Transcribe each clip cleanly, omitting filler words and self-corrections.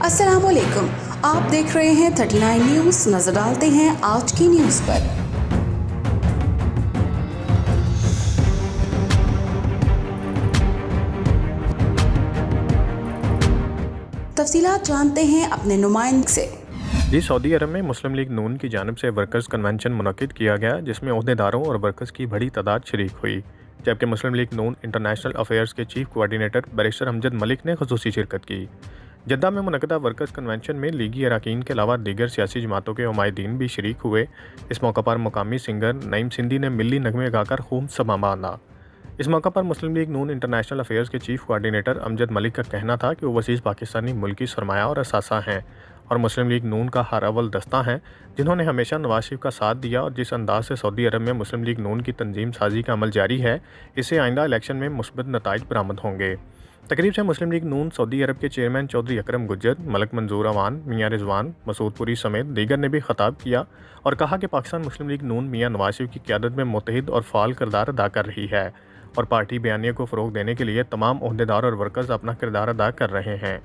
अस्सलाम वालेकुम, आप देख रहे हैं 39 न्यूज़। नजर डालते हैं आज की न्यूज़ पर। तफसीलात जानते हैं अपने नुमाइंदे से। जी, सऊदी अरब में मुस्लिम लीग नून की जानिब से वर्कर्स कन्वेंशन मुनक्किद किया गया, जिसमें ओहदेदारों और वर्कर्स की बड़ी तादाद शरीक हुई, जबकि मुस्लिम लीग नून इंटरनेशनल अफेयर्स के chief coordinator barrister Amjad Malik ने खुसूसी शिरकत की। जद्दा में मुनक्किदा वर्कर्स कन्वेंशन में लीगी अरकान के अलावा दीगर सियासी जमातों के उमायदीन भी शरीक हुए। इस मौका पर मुकामी सिंगर नईम सिंधी ने मिली नगमे गाकर खूब समा बांधा। इस मौका पर मुस्लिम लीग नून इंटरनेशनल अफेयर्स के चीफ कोऑर्डिनेटर अमजद मलिक का कहना था कि ओवरसीज़ पाकिस्तानी मुल्की सरमाया और असासा हैं और मुस्लिम लीग नून का हर अव्वल दस्ता हैं, जिन्होंने हमेशा नवाज शरीफ का साथ दिया और जिस अंदाज से सऊदी अरब में मुस्लिम लीग नून की तंजीम साजी का अमल जारी है, इससे आइंदा इलेक्शन में मुस्बत नताइज बरामद होंगे। तकरीब से मुस्लिम लीग नून सऊदी अरब के चेयरमैन चौधरी अकरम गुज्जर, मलक मंजूर अवान, मियाँ रिजवान, मसूद पुरी समेत दीगर ने भी खिताब किया और कहा कि पाकिस्तान मुस्लिम लीग नून मियाँ नवाज शरीफ की क़यादत में मुत्तहिद और फ़ाल किरदार अदा कर रही है और पार्टी बयानिया को फ़रोग़ देने के लिए तमाम ओहदेदार और वर्कर्स अपना किरदार अदा कर रहे हैं।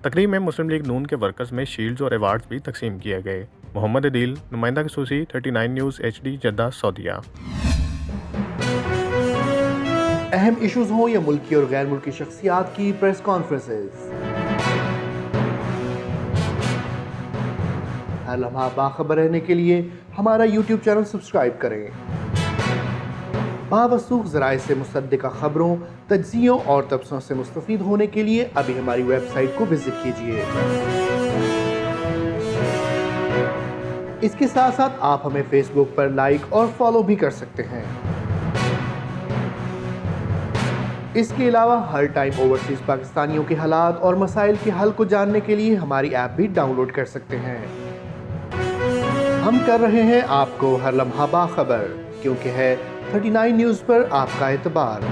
तकरीब में मुस्लिम लीग नून के वर्कर्स में शील्ड्स और अवार्ड्स भी तकसीम किए गए। मोहम्मद अदील, नुमाइंदा खसूसी, 39 न्यूज़ HD, जद्दा, सऊदीया। अहम इश्यूज हों या मुल्की और गैर मुल्की शख्सियात की प्रेस कॉन्फ्रेंसेस, हर लम्हा बाखबर रहने के लिए हमारा YouTube चैनल सब्सक्राइब करें। बावसूख ज़राए से मुसद्दिक़ा खबरों, तज्ज़ियों और तबसरों से मुस्तफ़ीद होने के लिए अभी हमारी वेबसाइट को विजिट कीजिए। इसके साथ साथ आप हमें फेसबुक पर लाइक और फॉलो भी कर सकते हैं। इसके अलावा हर टाइम ओवरसीज़ पाकिस्तानियों के हालात और मसाइल के हल को जानने के लिए हमारी ऐप भी डाउनलोड कर सकते हैं। हम कर रहे हैं आपको हर लम्हा बाखबर, क्योंकि है 39 न्यूज़ पर आपका एतबार।